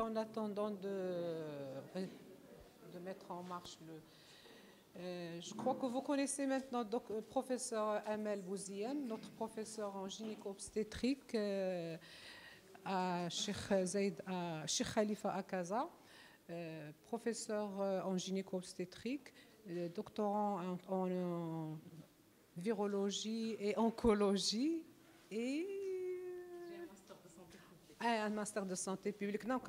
En attendant de mettre en marche le... je crois que vous connaissez maintenant professeur Amel Bouziane, notre professeur en gynéco-obstétrique à Cheikh Khalifa à Casa, professeur en gynéco-obstétrique, doctorant en virologie et oncologie et un master de santé publique. Donc,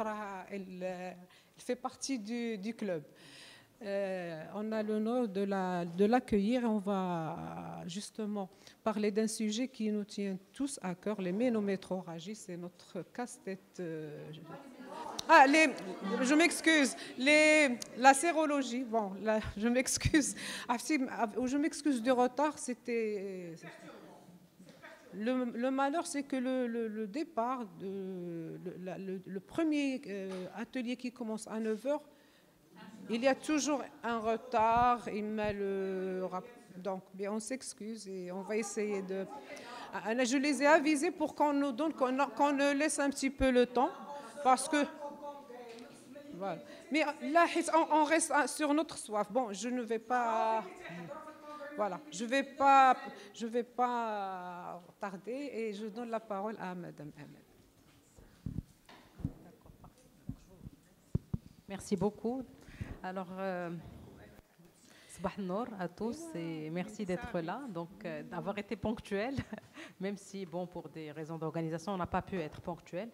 elle fait partie du club. On a l'honneur de l'accueillir et on va justement parler d'un sujet qui nous tient tous à cœur, les ménométrorragies. C'est notre casse-tête. Je m'excuse. La sérologie. Bon, je m'excuse. Je m'excuse du retard. C'était... Le malheur, c'est que le départ, le premier atelier qui commence à 9 h, il y a toujours un retard. Donc, bien, on s'excuse et on va essayer de... Je les ai avisés pour qu'on nous donne, qu'on laisse un petit peu le temps, parce que... Voilà. Mais là, on reste sur notre soif. Bon, je ne vais pas... Voilà, je vais pas tarder et je donne la parole à Madame Amel. Merci beaucoup. Alors, Sabah Nour à tous et merci d'être là, donc d'avoir été ponctuel, même si, bon, pour des raisons d'organisation, on n'a pas pu être ponctuel.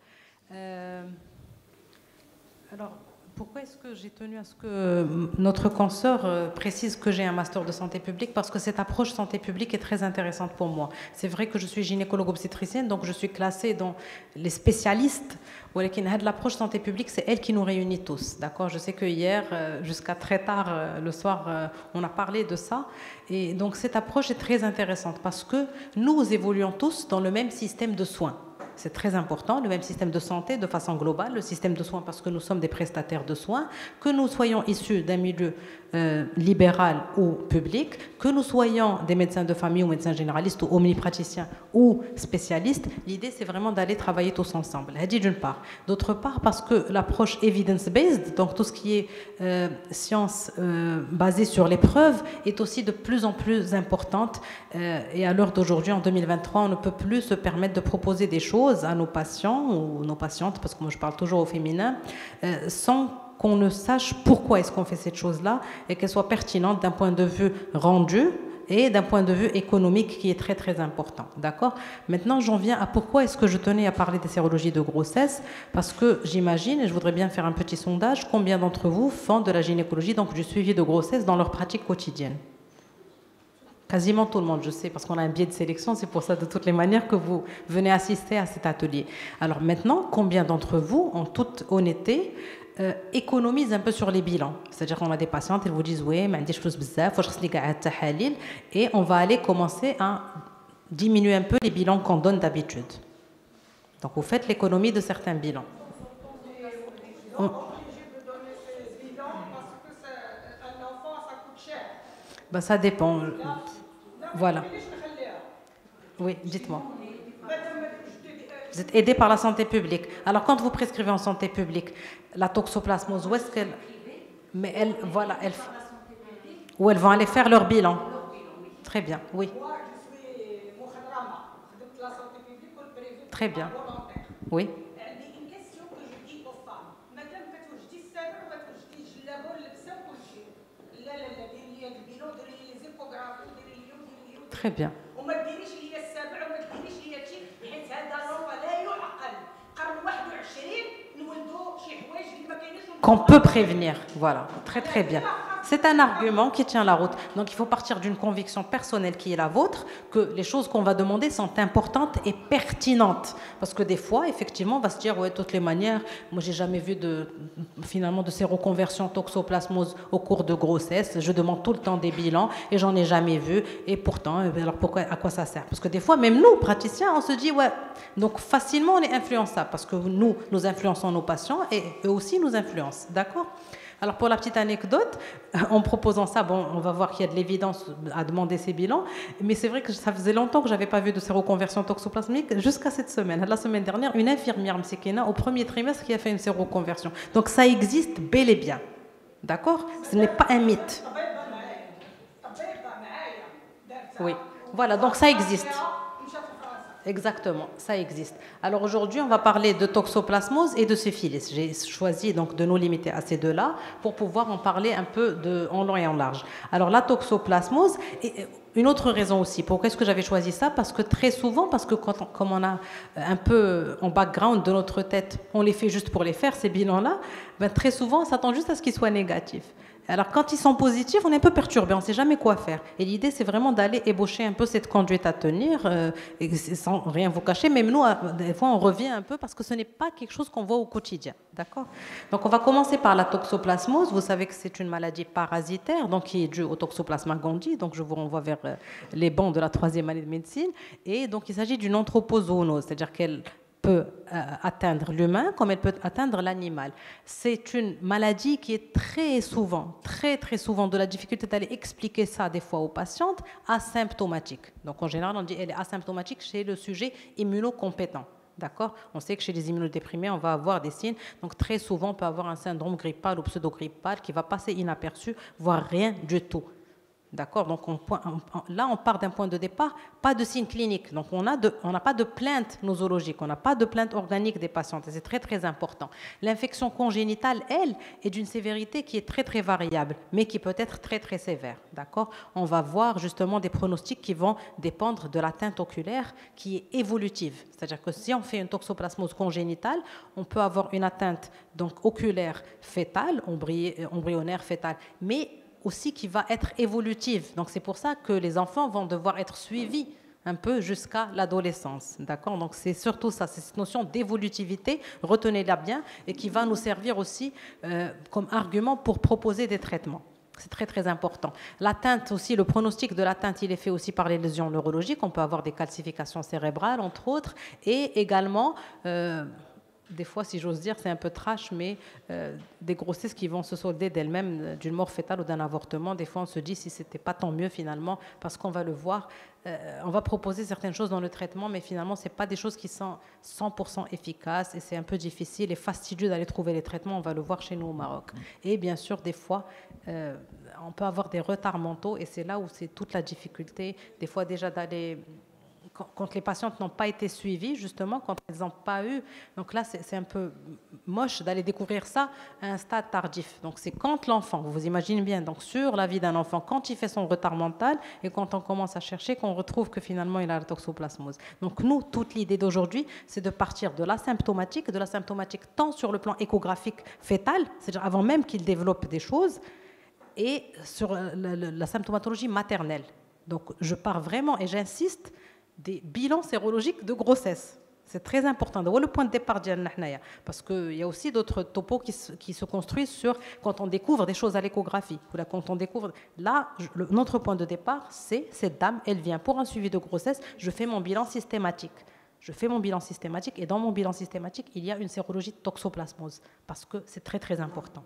Alors, pourquoi est-ce que j'ai tenu à ce que notre consoeur précise que j'ai un master de santé publique? Parce que cette approche santé publique est très intéressante pour moi. C'est vrai que je suis gynécologue obstétricienne, donc je suis classée dans les spécialistes. L'approche santé publique, c'est elle qui nous réunit tous. D'accord? Je sais que hier, jusqu'à très tard le soir, on a parlé de ça. Et donc cette approche est très intéressante parce que nous évoluons tous dans le même système de soins. C'est très important, le même système de santé de façon globale, le système de soins parce que nous sommes des prestataires de soins, que nous soyons issus d'un milieu libéral ou public, que nous soyons des médecins de famille ou médecins généralistes ou omnipraticiens ou spécialistes, l'idée c'est vraiment d'aller travailler tous ensemble. D'une part. D'autre part, parce que l'approche evidence-based, donc tout ce qui est science basée sur les preuves, est aussi de plus en plus importante et à l'heure d'aujourd'hui, en 2023, on ne peut plus se permettre de proposer des choses à nos patients ou nos patientes, parce que moi je parle toujours au féminin, sans qu'on ne sache pourquoi est-ce qu'on fait cette chose-là et qu'elle soit pertinente d'un point de vue rendu et d'un point de vue économique qui est très très important. D'accord? Maintenant, j'en viens à pourquoi est-ce que je tenais à parler des sérologies de grossesse, parce que j'imagine, et je voudrais bien faire un petit sondage, combien d'entre vous font de la gynécologie, donc du suivi de grossesse dans leur pratique quotidienne? Quasiment tout le monde, je sais, parce qu'on a un biais de sélection, c'est pour ça de toutes les manières que vous venez assister à cet atelier. Alors maintenant, combien d'entre vous, en toute honnêteté, économisent un peu sur les bilans? C'est-à-dire qu'on a des patientes, elles vous disent « Oui, mais et on va aller commencer à diminuer un peu les bilans qu'on donne d'habitude. Donc vous faites l'économie de certains bilans. Ben, ça dépend. Voilà. Oui, dites-moi. Vous êtes aidé par la santé publique. Alors, quand vous prescrivez en santé publique, la toxoplasmose, où est-ce qu'elle... Mais elles, voilà, où elles vont aller faire leur bilan. Très bien, oui. Très bien. Oui. Très bien. Qu'on peut prévenir, voilà, très très bien. C'est un argument qui tient la route. Donc il faut partir d'une conviction personnelle qui est la vôtre, que les choses qu'on va demander sont importantes et pertinentes. Parce que des fois, effectivement, on va se dire, ouais, de toutes les manières, moi j'ai jamais vu finalement de séroconversion toxoplasmose au cours de grossesse. Je demande tout le temps des bilans et j'en ai jamais vu. Et pourtant, alors pourquoi, à quoi ça sert? Parce que des fois, même nous, praticiens, on se dit, ouais, donc facilement on est influençable parce que nous influençons nos patients et eux aussi nous influencent, d'accord? Alors pour la petite anecdote, en proposant ça, bon, on va voir qu'il y a de l'évidence à demander ces bilans, mais c'est vrai que ça faisait longtemps que je n'avais pas vu de séroconversion toxoplasmique jusqu'à cette semaine. La semaine dernière, une infirmière msikina au premier trimestre qui a fait une séroconversion. Donc ça existe bel et bien. D'accord? Ce n'est pas un mythe. Oui, voilà, donc ça existe. Exactement, ça existe. Alors aujourd'hui, on va parler de toxoplasmose et de syphilis. J'ai choisi donc de nous limiter à ces deux-là pour pouvoir en parler un peu en long et en large. Alors la toxoplasmose, et une autre raison aussi, pourquoi est-ce que j'avais choisi ça? Parce que très souvent, comme on a un peu en background de notre tête, on les fait juste pour les faire, ces bilans-là, ben très souvent, on s'attend juste à ce qu'ils soient négatifs. Alors, quand ils sont positifs, on est un peu perturbé, on ne sait jamais quoi faire. Et l'idée, c'est vraiment d'aller ébaucher un peu cette conduite à tenir, et sans rien vous cacher. Même nous, des fois, on revient un peu parce que ce n'est pas quelque chose qu'on voit au quotidien. D'accord? Donc, on va commencer par la toxoplasmose. Vous savez que c'est une maladie parasitaire, donc qui est due au Toxoplasma gondii. Donc, je vous renvoie vers les bancs de la 3e année de médecine. Et donc, il s'agit d'une anthropozoonose, c'est-à-dire qu'elle peut atteindre l'humain comme elle peut atteindre l'animal. C'est une maladie qui est très souvent de la difficulté d'aller expliquer ça des fois aux patientes, asymptomatique. Donc en général, on dit elle est asymptomatique chez le sujet immunocompétent. D'accord? On sait que chez les immunodéprimés, on va avoir des signes. Donc très souvent, on peut avoir un syndrome grippal ou pseudo-grippal qui va passer inaperçu, voire rien du tout. D'accord? Donc là, on part d'un point de départ, pas de signe clinique. Donc on n'a pas de plainte nosologique, on n'a pas de plainte organique des patientes. Et c'est très, très important. L'infection congénitale, elle, est d'une sévérité qui est très, très variable, mais qui peut être très, très sévère. D'accord? On va voir justement des pronostics qui vont dépendre de l'atteinte oculaire qui est évolutive. C'est-à-dire que si on fait une toxoplasmose congénitale, on peut avoir une atteinte donc oculaire fétale, embryonnaire fétale, mais aussi qui va être évolutive. Donc c'est pour ça que les enfants vont devoir être suivis un peu jusqu'à l'adolescence. D'accord? Donc c'est surtout ça, c'est cette notion d'évolutivité, retenez-la bien, et qui va nous servir aussi comme argument pour proposer des traitements. C'est très, très important. L'atteinte aussi, le pronostic de l'atteinte, il est fait aussi par les lésions neurologiques. On peut avoir des calcifications cérébrales, entre autres, et également... des fois, si j'ose dire, c'est un peu trash, mais des grossesses qui vont se solder d'elles-mêmes d'une mort fétale ou d'un avortement. Des fois, on se dit si c'était pas tant mieux finalement, parce qu'on va le voir. On va proposer certaines choses dans le traitement, mais finalement, c'est pas des choses qui sont 100% efficaces et c'est un peu difficile et fastidieux d'aller trouver les traitements. On va le voir chez nous au Maroc. Et bien sûr, des fois, on peut avoir des retards mentaux et c'est là où c'est toute la difficulté. Des fois, déjà d'aller... Quand les patientes n'ont pas été suivies, justement, quand elles n'ont pas eu. Donc là, c'est un peu moche d'aller découvrir ça à un stade tardif. Donc c'est quand l'enfant, vous vous imaginez bien, donc sur la vie d'un enfant, quand il fait son retard mental et quand on commence à chercher, qu'on retrouve que finalement il a la toxoplasmose. Donc nous, toute l'idée d'aujourd'hui, c'est de partir de l'asymptomatique tant sur le plan échographique fœtal, c'est-à-dire avant même qu'il développe des choses, et sur la symptomatologie maternelle. Donc je pars vraiment et j'insiste des bilans sérologiques de grossesse. C'est très important. C'est le point de départ d'Yannahnaya. Parce qu'il y a aussi d'autres topos qui se construisent sur quand on découvre des choses à l'échographie. Ou là, quand on découvre... Là, notre point de départ, c'est cette dame, elle vient pour un suivi de grossesse, je fais mon bilan systématique. Et dans mon bilan systématique, il y a une sérologie de toxoplasmose. Parce que c'est très, très important.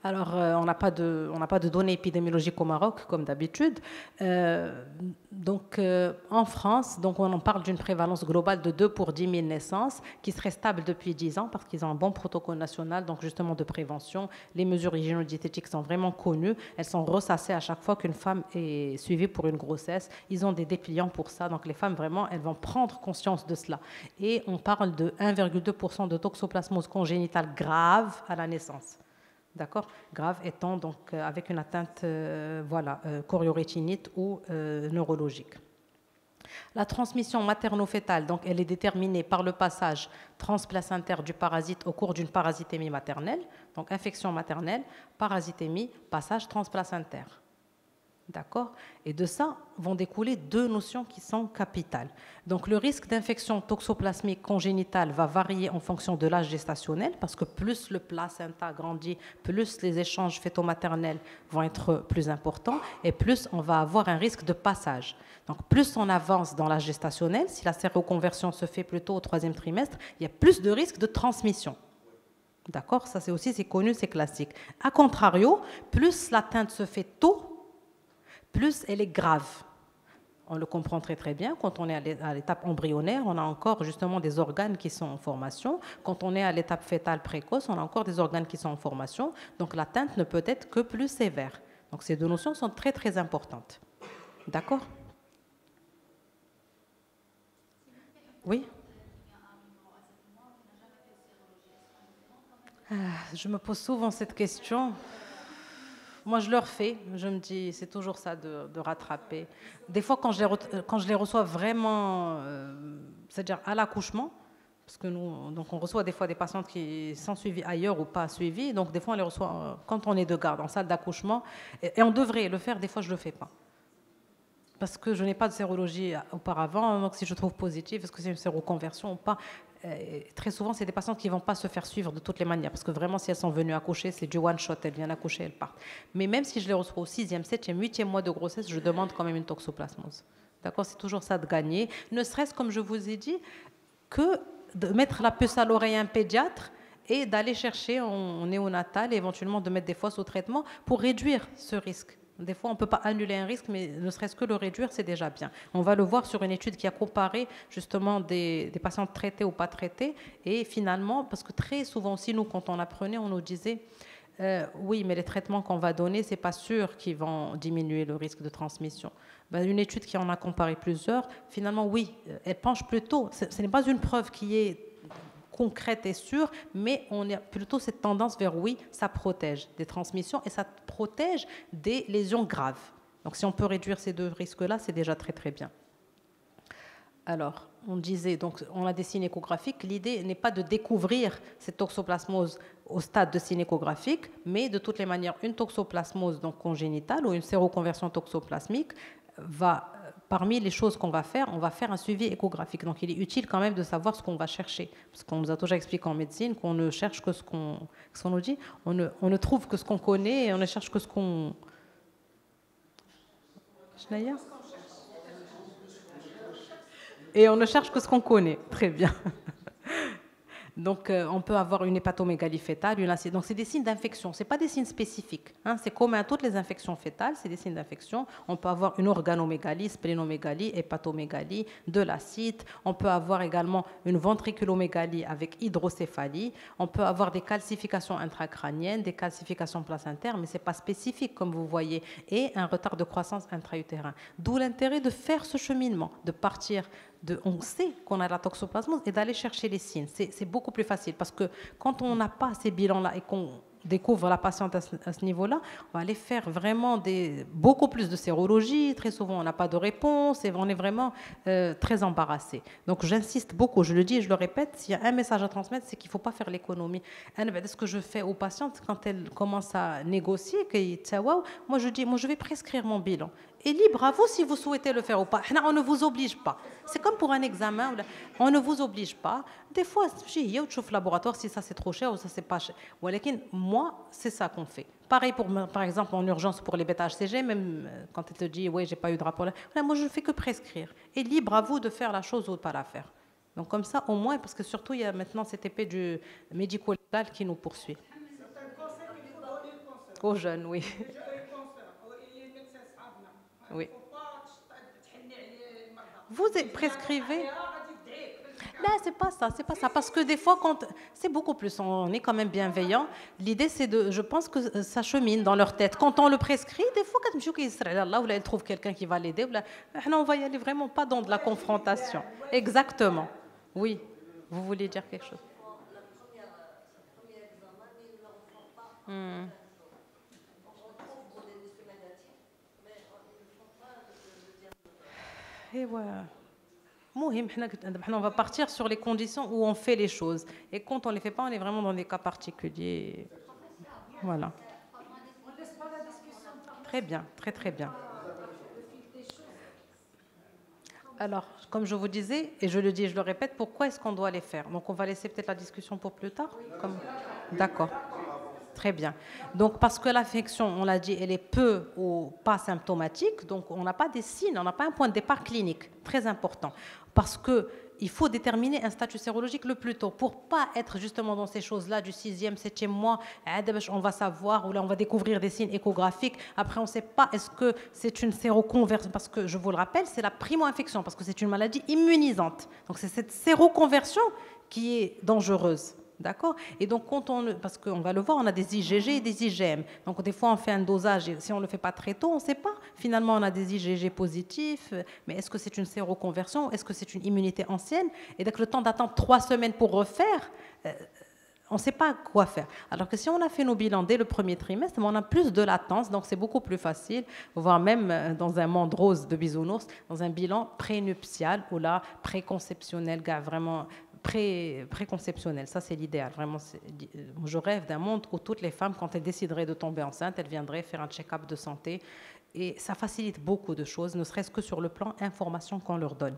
Alors, on n'a pas de données épidémiologiques au Maroc, comme d'habitude. En France, donc on en parle d'une prévalence globale de 2 pour 10 000 naissances, qui serait stable depuis 10 ans, parce qu'ils ont un bon protocole national, donc justement de prévention. Les mesures hygiéno-diététiques sont vraiment connues. Elles sont ressassées à chaque fois qu'une femme est suivie pour une grossesse. Ils ont des dépliants pour ça. Donc, les femmes, vraiment, elles vont prendre conscience de cela. Et on parle de 1,2% de toxoplasmose congénitale grave à la naissance. D'accord? Grave étant donc avec une atteinte choriorétinite ou neurologique. La transmission materno-fétale, donc elle est déterminée par le passage transplacentaire du parasite au cours d'une parasitémie maternelle, donc infection maternelle, parasitémie, passage transplacentaire. D'accord? Et de ça vont découler 2 notions qui sont capitales. Donc le risque d'infection toxoplasmique congénitale va varier en fonction de l'âge gestationnel, parce que plus le placenta grandit, plus les échanges fœto-maternels vont être plus importants et plus on va avoir un risque de passage. Donc plus on avance dans l'âge gestationnel, si la séroconversion se fait plutôt au 3e trimestre, il y a plus de risque de transmission. D'accord? Ça, c'est connu, c'est classique. A contrario, plus l'atteinte se fait tôt, plus elle est grave. On le comprend très très bien. Quand on est à l'étape embryonnaire, on a encore justement des organes qui sont en formation. Quand on est à l'étape fétale précoce, on a encore des organes qui sont en formation. Donc l'atteinte ne peut être que plus sévère. Donc ces deux notions sont très très importantes. D'accord? Oui? Je me pose souvent cette question. Moi, je le refais. Je me dis, c'est toujours ça de rattraper. Des fois, quand je les reçois vraiment, c'est-à-dire à l'accouchement, parce que nous, donc on reçoit des fois des patientes qui sont suivies ailleurs ou pas suivies. Donc, des fois, on les reçoit quand on est de garde, en salle d'accouchement. Et on devrait le faire. Des fois, je ne le fais pas. Parce que je n'ai pas de sérologie auparavant. Donc, si je trouve positif, est-ce que c'est une séroconversion ou pas? Très souvent, c'est des patientes qui ne vont pas se faire suivre de toutes les manières, parce que vraiment, si elles sont venues accoucher, c'est du one-shot, elles viennent accoucher, elles partent. Mais même si je les reçois au 6e, 7e, 8e mois de grossesse, je demande quand même une toxoplasmose. D'accord? C'est toujours ça de gagner. Ne serait-ce, comme je vous ai dit, que de mettre la puce à l'oreille à un pédiatre et d'aller chercher en néonatal et éventuellement de mettre des fois sous traitement pour réduire ce risque. Des fois, on ne peut pas annuler un risque, mais ne serait-ce que le réduire, c'est déjà bien. On va le voir sur une étude qui a comparé justement des patients traités ou pas traités. Et finalement, parce que très souvent aussi, nous, quand on apprenait, on nous disait oui, mais les traitements qu'on va donner, ce n'est pas sûr qu'ils vont diminuer le risque de transmission. Ben, une étude qui en a comparé plusieurs, finalement, oui, elle penche plutôt. Ce n'est pas une preuve qui est concrète et sûre, mais on a plutôt cette tendance vers oui, ça protège des transmissions et ça protège des lésions graves. Donc si on peut réduire ces deux risques-là, c'est déjà très très bien. Alors, on disait, donc on a des signes échographiques, l'idée n'est pas de découvrir cette toxoplasmose au stade de signe échographique, mais de toutes les manières, une toxoplasmose donc congénitale ou une séroconversion toxoplasmique va... Parmi les choses qu'on va faire, on va faire un suivi échographique. Donc, il est utile quand même de savoir ce qu'on va chercher. Parce qu'on nous a toujours expliqué en médecine qu'on ne cherche que ce qu'on nous dit. On ne trouve que ce qu'on connaît et on ne cherche que ce qu'on... Et on ne cherche que ce qu'on connaît. Très bien. Donc, on peut avoir une hépatomégalie fétale, une acide. Donc, c'est des signes d'infection. Ce n'est pas des signes spécifiques. Hein. C'est commun à toutes les infections fétales. C'est des signes d'infection. On peut avoir une organomégalie, splénomégalie, hépatomégalie, de l'acide. On peut avoir également une ventriculomégalie avec hydrocéphalie. On peut avoir des calcifications intracrâniennes, des calcifications placentaires, mais ce n'est pas spécifique, comme vous voyez, et un retard de croissance intra-utérin. D'où l'intérêt de faire ce cheminement, de partir on sait qu'on a la toxoplasmose et d'aller chercher les signes. C'est beaucoup plus facile parce que quand on n'a pas ces bilans-là et qu'on découvre la patiente à ce niveau-là, on va aller faire vraiment beaucoup plus de sérologie. Très souvent, on n'a pas de réponse et on est vraiment très embarrassé. Donc, j'insiste beaucoup, je le dis et je le répète, s'il y a un message à transmettre, c'est qu'il ne faut pas faire l'économie. Ce que je fais aux patientes quand elles commencent à négocier, moi je dis, je vais prescrire mon bilan. Et libre à vous si vous souhaitez le faire ou pas. On ne vous oblige pas. C'est comme pour un examen. On ne vous oblige pas. Des fois, il y a autre laboratoire si ça c'est trop cher ou ça c'est pas cher. Moi, c'est ça qu'on fait. Pareil par exemple en urgence pour les bêta-HCG, même quand elle te dit oui, j'ai pas eu de rapport. Moi, je ne fais que prescrire. Et libre à vous de faire la chose ou de pas la faire. Donc comme ça, au moins, parce que surtout il y a maintenant cette épée du médico-légal qui nous poursuit. Aux jeunes, oui. Oui. Vous prescrivez? Là, c'est pas ça, parce que des fois, c'est beaucoup plus, on est quand même bienveillant. L'idée, c'est je pense que ça chemine dans leur tête. Quand on le prescrit, des fois, quand elle trouve quelqu'un qui va l'aider, on va y aller vraiment pas dans de la confrontation. Exactement. Oui. Vous voulez dire quelque chose? Et ouais. On va partir sur les conditions où on fait les choses. Et quand on ne les fait pas, on est vraiment dans des cas particuliers. Voilà. Très bien, très très bien. Alors, comme je vous disais, et je le dis et je le répète, pourquoi est-ce qu'on doit les faire? Donc, on va laisser peut-être la discussion pour plus tard. D'accord. Très bien. Donc, parce que l'infection, on l'a dit, elle est peu ou pas symptomatique, donc on n'a pas des signes, on n'a pas un point de départ clinique, très important. Parce qu'il qu'il faut déterminer un statut sérologique le plus tôt pour pas être justement dans ces choses-là du 6e, 7e mois. On va savoir, ou là on va découvrir des signes échographiques. Après, on ne sait pas est-ce que c'est une séroconversion, parce que je vous le rappelle, c'est la primo-infection, parce que c'est une maladie immunisante. Donc c'est cette séroconversion qui est dangereuse. D'accord? Et donc, parce qu'on va le voir, on a des IgG et des IgM. Donc, des fois, on fait un dosage, et si on ne le fait pas très tôt, on ne sait pas. Finalement, on a des IgG positifs, mais est-ce que c'est une séroconversion? Est-ce que c'est une immunité ancienne? Et donc, le temps d'attendre 3 semaines pour refaire, on ne sait pas quoi faire. Alors que si on a fait nos bilans dès le premier trimestre, on a plus de latence, donc c'est beaucoup plus facile, voire même dans un monde rose de bisounours, dans un bilan prénuptial ou là, préconceptionnel, vraiment préconceptionnel. Ça, c'est l'idéal. Vraiment, je rêve d'un monde où toutes les femmes, quand elles décideraient de tomber enceinte, elles viendraient faire un check-up de santé. Et ça facilite beaucoup de choses, ne serait-ce que sur le plan information qu'on leur donne.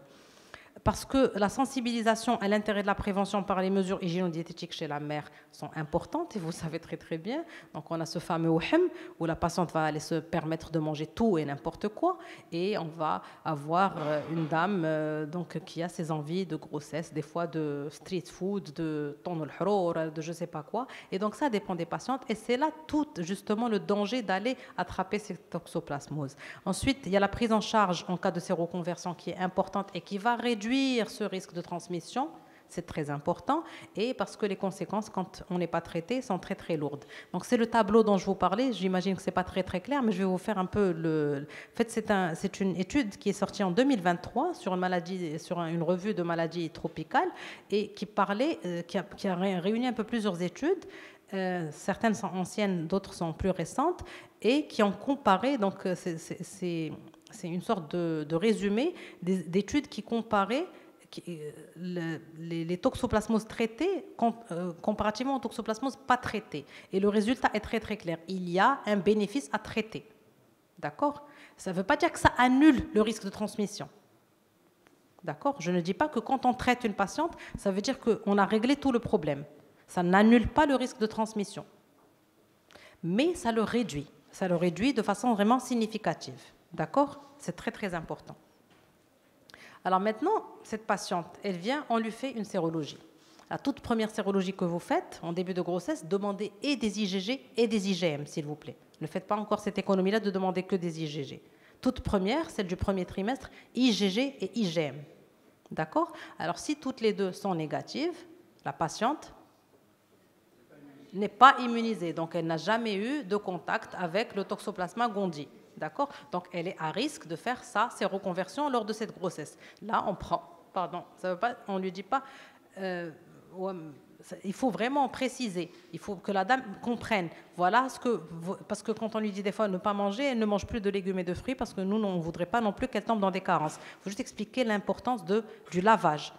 Parce que la sensibilisation à l'intérêt de la prévention par les mesures hygiéno-diététiques chez la mère sont importantes, et vous le savez très très bien. Donc on a ce fameux WHM, où la patiente va aller se permettre de manger tout et n'importe quoi, et on va avoir une dame donc, qui a ses envies de grossesse, des fois de street food, de ton al-hrour, de je ne sais pas quoi. Et donc ça dépend des patientes, et c'est là tout justement le danger d'aller attraper ces toxoplasmoses. Ensuite, il y a la prise en charge en cas de séroconversion qui est importante et qui va réduire ce risque de transmission, c'est très important, et parce que les conséquences, quand on n'est pas traité, sont très très lourdes. Donc c'est le tableau dont je vous parlais, j'imagine que ce n'est pas très très clair, mais je vais vous faire un peu le... En fait, c'est une étude qui est sortie en 2023 sur une revue de maladies tropicales, et qui parlait, qui a réuni un peu plusieurs études. Certaines sont anciennes, d'autres sont plus récentes, et qui ont comparé, donc c'est une sorte de résumé d'études qui comparaient les toxoplasmoses traitées comparativement aux toxoplasmoses pas traitées. Et le résultat est très très clair. Il y a un bénéfice à traiter. D'accord? Ça ne veut pas dire que ça annule le risque de transmission. D'accord? Je ne dis pas que quand on traite une patiente, ça veut dire qu'on a réglé tout le problème. Ça n'annule pas le risque de transmission. Mais ça le réduit. Ça le réduit de façon vraiment significative. D'accord? C'est très très important. Alors maintenant, cette patiente, elle vient, on lui fait une sérologie. La toute première sérologie que vous faites en début de grossesse, demandez et des IgG et des IgM, s'il vous plaît. Ne faites pas encore cette économie-là de demander que des IgG. Toute première, celle du premier trimestre, IgG et IgM. D'accord? Alors si toutes les deux sont négatives, la patiente n'est pas immunisée, donc elle n'a jamais eu de contact avec le Toxoplasma gondii. D'accord? Donc elle est à risque de faire sa séroconversion lors de cette grossesse. Là, on ne lui dit pas, il faut vraiment préciser, il faut que la dame comprenne. Voilà parce que quand on lui dit des fois ne pas manger, elle ne mange plus de légumes et de fruits parce que nous, on ne voudrait pas non plus qu'elle tombe dans des carences. Il faut juste expliquer l'importance du lavage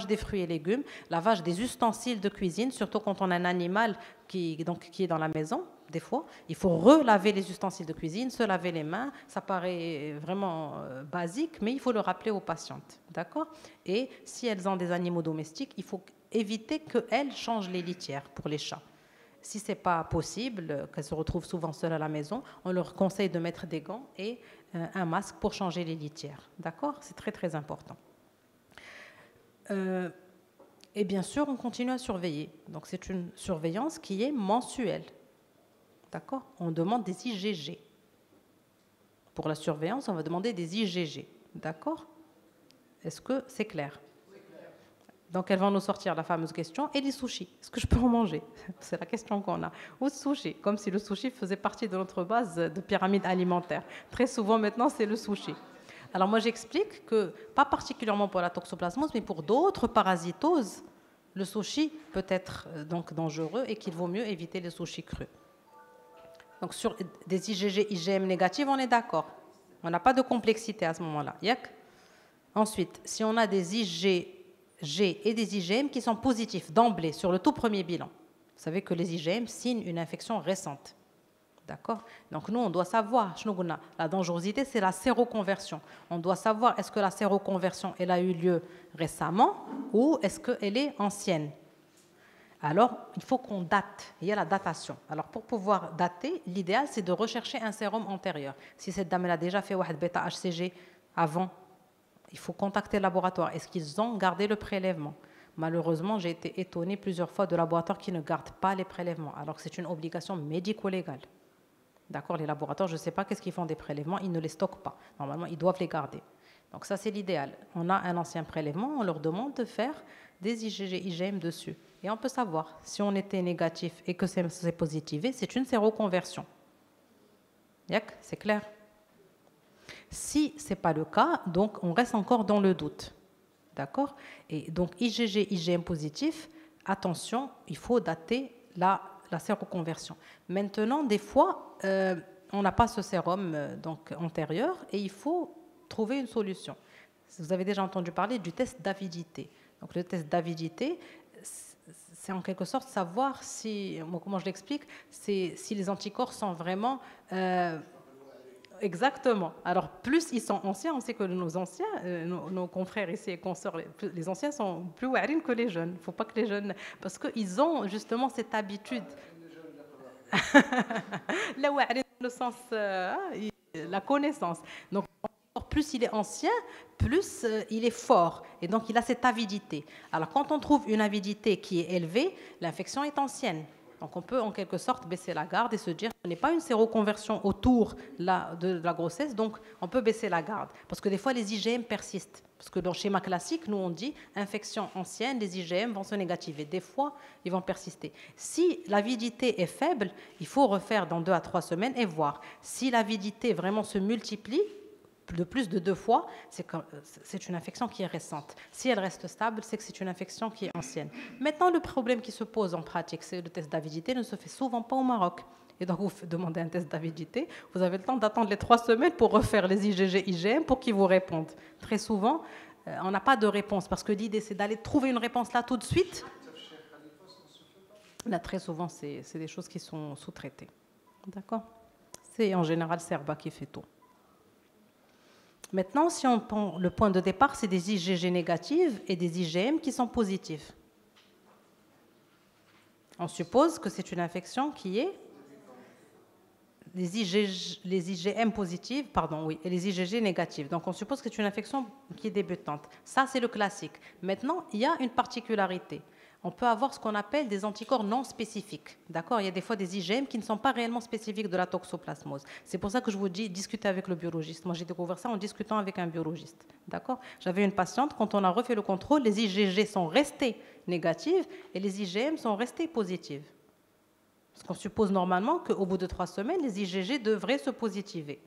des fruits et légumes, lavage des ustensiles de cuisine, surtout quand on a un animal qui est dans la maison. Des fois, il faut relaver les ustensiles de cuisine, se laver les mains. Ça paraît vraiment basique, mais il faut le rappeler aux patientes. D'accord? Et si elles ont des animaux domestiques, il faut éviter qu'elles changent les litières pour les chats. Si ce n'est pas possible, qu'elles se retrouvent souvent seules à la maison, on leur conseille de mettre des gants et un masque pour changer les litières. D'accord? C'est très très important. Et bien sûr, on continue à surveiller. Donc c'est une surveillance qui est mensuelle. D'accord? On demande des IgG. Pour la surveillance, on va demander des IgG. D'accord? Est-ce que c'est clair? Donc, elles vont nous sortir la fameuse question. Et les sushis, est-ce que je peux en manger? C'est la question qu'on a. Ou le sushi, comme si le sushi faisait partie de notre base de pyramide alimentaire. Très souvent, maintenant, c'est le sushi. Alors, moi, j'explique que, pas particulièrement pour la toxoplasmose, mais pour d'autres parasitoses, le sushi peut être donc dangereux et qu'il vaut mieux éviter les sushis crus. Donc, sur des IgG, IgM négatifs, on est d'accord. On n'a pas de complexité à ce moment-là. Ensuite, si on a des IgG et des IgM qui sont positifs d'emblée sur le tout premier bilan, vous savez que les IgM signent une infection récente. D'accord? Donc, nous, on doit savoir, la dangerosité, c'est la séroconversion. On doit savoir, est-ce que la séroconversion, elle a eu lieu récemment ou est-ce qu'elle est ancienne? Alors, il faut qu'on date. Il y a la datation. Alors, pour pouvoir dater, l'idéal, c'est de rechercher un sérum antérieur. Si cette dame elle a déjà fait bêta-HCG avant Il faut contacter le laboratoire. Est-ce qu'ils ont gardé le prélèvement? Malheureusement, j'ai été étonnée plusieurs fois de laboratoires qui ne gardent pas les prélèvements, alors que c'est une obligation médico-légale. D'accord, les laboratoires, je ne sais pas qu'est-ce qu'ils font des prélèvements, ils ne les stockent pas. Normalement, ils doivent les garder. Donc ça, c'est l'idéal. On a un ancien prélèvement, on leur demande de faire des IgG, IgM dessus. Et on peut savoir si on était négatif et que c'est positivé, c'est une séroconversion. C'est clair? Si ce n'est pas le cas, donc on reste encore dans le doute. D'accord? Et donc IgG, IgM positif, attention, il faut dater la séroconversion. Maintenant, des fois, on n'a pas ce sérum donc, antérieur et il faut trouver une solution. Vous avez déjà entendu parler du test d'avidité. Donc le test d'avidité, c'est en quelque sorte savoir si, comment je l'explique, si les anticorps sont vraiment... exactement. Alors, plus ils sont anciens, on sait que nos anciens, nos confrères ici et consorts, les anciens sont plus ouarines que les jeunes. Il ne faut pas que les jeunes... Parce qu'ils ont justement cette habitude. La ouarine, le sens, la connaissance. Donc, plus il est ancien, plus il est fort. Et donc, il a cette avidité. Alors, quand on trouve une avidité qui est élevée, l'infection est ancienne. Donc, on peut en quelque sorte baisser la garde et se dire que ce n'est pas une séroconversion autour de la grossesse, donc on peut baisser la garde. Parce que des fois, les IgM persistent. Parce que dans le schéma classique, nous on dit infection ancienne, les IgM vont se négativer. Des fois, ils vont persister. Si l'avidité est faible, il faut refaire dans 2 à 3 semaines et voir. Si l'avidité vraiment se multiplie, de plus de 2 fois, c'est une infection qui est récente. Si elle reste stable, c'est que c'est une infection qui est ancienne. Maintenant, le problème qui se pose en pratique, c'est que le test d'avidité ne se fait souvent pas au Maroc. Et donc, vous demandez un test d'avidité, vous avez le temps d'attendre les 3 semaines pour refaire les IgG, IgM pour qu'ils vous répondent. Très souvent, on n'a pas de réponse parce que l'idée, c'est d'aller trouver une réponse là tout de suite. Là, très souvent, c'est des choses qui sont sous-traitées. D'accord? C'est en général Serba qui fait tout. Maintenant, si on prend le point de départ, c'est des IgG négatives et des IgM qui sont positifs. On suppose que c'est une infection qui est les IgM positives, pardon, oui, et les IgG négatives. Donc, on suppose que c'est une infection qui est débutante. Ça, c'est le classique. Maintenant, il y a une particularité. On peut avoir ce qu'on appelle des anticorps non spécifiques. D'accord? Il y a des fois des IgM qui ne sont pas réellement spécifiques de la toxoplasmose. C'est pour ça que je vous dis, discutez avec le biologiste. Moi, j'ai découvert ça en discutant avec un biologiste. D'accord? J'avais une patiente, quand on a refait le contrôle, les IgG sont restés négatives et les IgM sont restés positives. Parce qu'on suppose normalement qu'au bout de 3 semaines, les IgG devraient se positiver.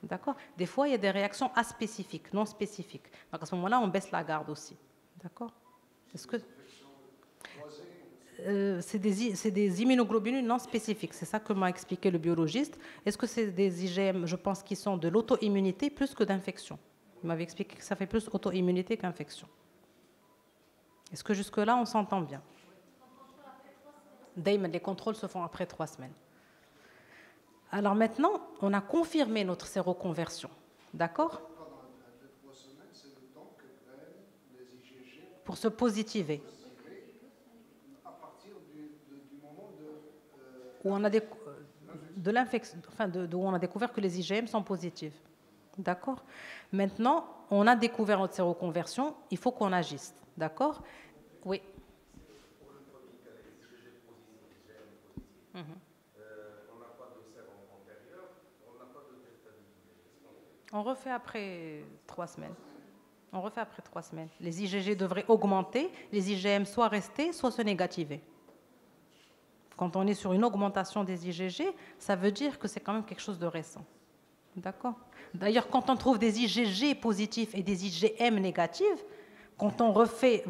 D'accord? Des fois, il y a des réactions aspécifiques, non spécifiques. Donc, à ce moment-là, on baisse la garde aussi. D'accord? Est-ce que... c'est des immunoglobulines non spécifiques. C'est ça que m'a expliqué le biologiste. Est-ce que c'est des IgM, je pense, qui sont de l'auto-immunité plus que d'infection? Il m'avait expliqué que ça fait plus auto-immunité qu'infection. Est-ce que jusque-là, on s'entend bien? Les contrôles se font après 3 semaines. Alors maintenant, on a confirmé notre séroconversion. D'accord? Pour se positiver. Où on a de l'infection, enfin où on a découvert que les IgM sont positifs. D'accord? Maintenant, on a découvert notre séroconversion, il faut qu'on agisse. D'accord? Oui. On n'a pas de sérum antérieur, on n'a pas de test d'avidité. On refait après 3 semaines. On refait après 3 semaines. Les IgG devraient augmenter, les IgM soit rester, soit se négativer. Quand on est sur une augmentation des IgG, ça veut dire que c'est quand même quelque chose de récent. D'accord? D'ailleurs, quand on trouve des IgG positifs et des IgM négatifs, quand on refait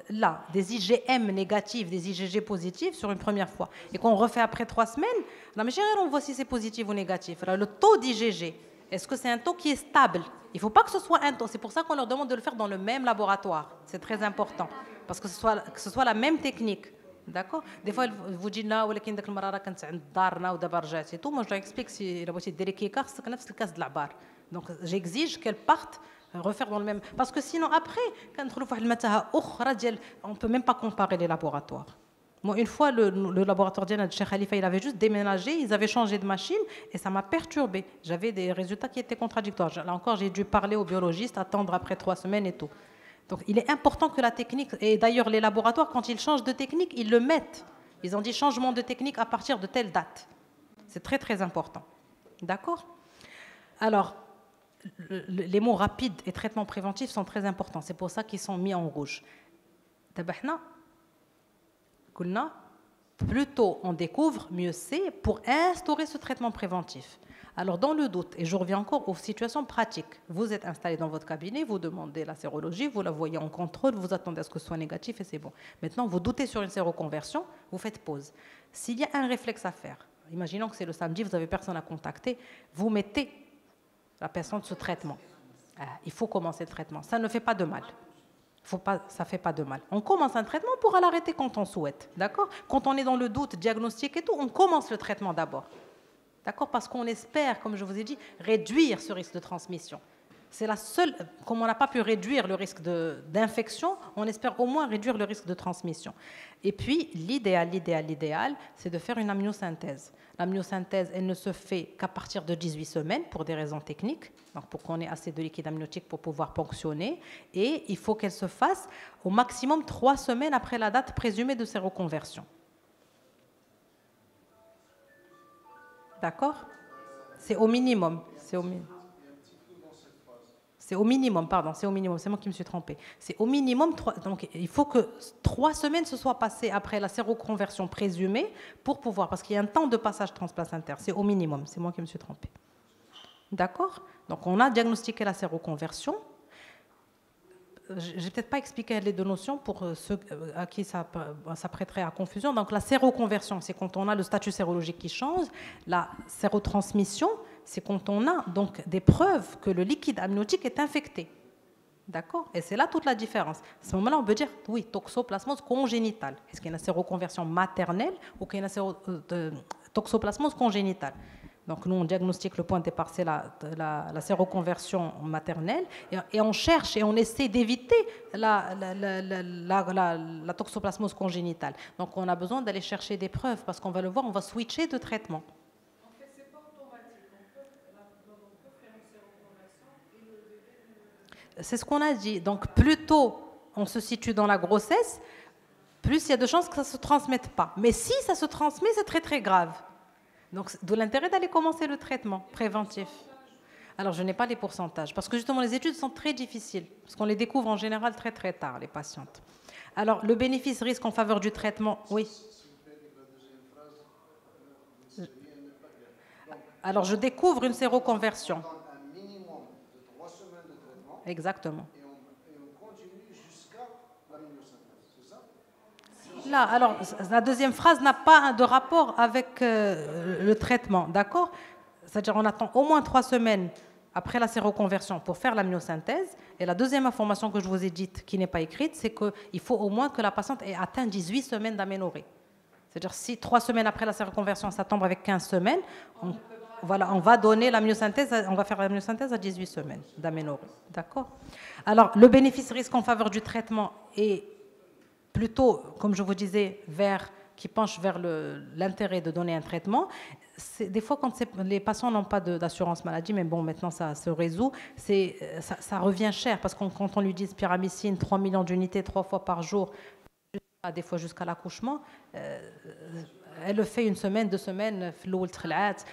là des IgM négatifs, des IgG positifs sur une première fois, et qu'on refait après 3 semaines, non mais on voit si c'est positif ou négatif. Alors, le taux d'IgG, est-ce que c'est un taux qui est stable? Il ne faut pas que ce soit un taux. C'est pour ça qu'on leur demande de le faire dans le même laboratoire. C'est très important, parce que ce soit la même technique. D'accord? Des fois, vous dites là, ولكن داك المرة راه كنت عند دارنا ودابا رجعتي tout. Moi, je leur explique si la بغيتي ديري كيكه خصك نفس الكاس د العبار. Donc, j'exige qu'elle parte refaire dans le même. Parce que sinon, après, كندخلوا في واحد المتاهه أخرى ديال on peut même pas comparer les laboratoires. Moi, une fois, le laboratoire de Cheikh Khalifa, il avait juste déménagé, ils avaient changé de machine et ça m'a perturbée. J'avais des résultats qui étaient contradictoires. Là encore, j'ai dû parler au biologiste, attendre après 3 semaines et tout. Donc, il est important que la technique, et d'ailleurs, les laboratoires, quand ils changent de technique, ils le mettent. Ils ont dit changement de technique à partir de telle date. C'est très, très important. D'accord? Alors, les mots rapides et traitement préventif sont très importants. C'est pour ça qu'ils sont mis en rouge. Plus tôt on découvre, mieux c'est pour instaurer ce traitement préventif. Alors dans le doute, et je reviens encore aux situations pratiques, vous êtes installé dans votre cabinet, vous demandez la sérologie, vous la voyez en contrôle, vous attendez à ce que ce soit négatif et c'est bon. Maintenant, vous doutez sur une séroconversion, vous faites pause. S'il y a un réflexe à faire, imaginons que c'est le samedi, vous n'avez personne à contacter, vous mettez la personne sous traitement. Il faut commencer le traitement, ça ne fait pas de mal. Ça ne fait pas de mal. On commence un traitement pour l'arrêter quand on souhaite. D'accord? Quand on est dans le doute, diagnostic et tout, on commence le traitement d'abord. D'accord? Parce qu'on espère, comme je vous ai dit, réduire ce risque de transmission. C'est la seule, comme on n'a pas pu réduire le risque d'infection, on espère au moins réduire le risque de transmission. Et puis, l'idéal, c'est de faire une amniosynthèse. L'amniosynthèse, elle ne se fait qu'à partir de 18 semaines pour des raisons techniques, donc pour qu'on ait assez de liquide amniotique pour pouvoir ponctionner. Et il faut qu'elle se fasse au maximum 3 semaines après la date présumée de séroconversion. D'accord? C'est au minimum. C'est au minimum, pardon, c'est au minimum, c'est moi qui me suis trompée. C'est au minimum, donc il faut que 3 semaines se soient passées après la séroconversion présumée pour pouvoir, parce qu'il y a un temps de passage transplacentaire, c'est au minimum, c'est moi qui me suis trompée. D'accord? Donc on a diagnostiqué la séroconversion. Je n'ai peut-être pas expliqué les deux notions pour ceux à qui ça prêterait à confusion. Donc la séroconversion, c'est quand on a le statut sérologique qui change. La sérotransmission, c'est quand on a donc des preuves que le liquide amniotique est infecté. D'accord? Et c'est là toute la différence. À ce moment-là, on peut dire, oui, toxoplasmose congénitale. Est-ce qu'il y a une séroconversion maternelle ou qu'il y a une toxoplasmose congénitale? Donc nous, on diagnostique le point de départ, c'est la séroconversion maternelle, et on cherche et on essaie d'éviter la toxoplasmose congénitale. Donc on a besoin d'aller chercher des preuves, parce qu'on va le voir, on va switcher de traitement. En fait, c'est pas automatique. On peut faire une séroconversion et le bébé... C'est ce qu'on a dit. Donc plus tôt on se situe dans la grossesse, plus il y a de chances que ça ne se transmette pas. Mais si ça se transmet, c'est très très grave. Donc, d'où l'intérêt d'aller commencer le traitement préventif. Alors, je n'ai pas les pourcentages, parce que justement, les études sont très difficiles, parce qu'on les découvre en général très très tard, les patientes. Alors, le bénéfice-risque en faveur du traitement, oui. Alors, je découvre une séroconversion. Un minimum de 3 semaines de traitement. Exactement. Et on continue jusqu'à l'amniosynthèse, c'est ça? Là, alors, la deuxième phrase n'a pas de rapport avec le traitement, d'accord? C'est-à-dire on attend au moins 3 semaines après la séroconversion pour faire l'amniosynthèse. Et la deuxième information que je vous ai dite, qui n'est pas écrite, c'est qu'il faut au moins que la patiente ait atteint 18 semaines d'aménorrhée. C'est-à-dire si 3 semaines après la séroconversion, ça tombe avec 15 semaines, on va donner l'amniosynthèse, on va faire l'amniosynthèse à 18 semaines d'aménorrhée, d'accord? Alors, le bénéfice-risque en faveur du traitement est plutôt, comme je vous disais, qui penche vers l'intérêt de donner un traitement. Des fois, quand les patients n'ont pas d'assurance maladie, mais bon, maintenant ça se résout, ça revient cher, parce que quand on lui dit pyramicine, 3 millions d'unités 3 fois par jour, des fois jusqu'à l'accouchement, elle le fait 1 semaine, 2 semaines,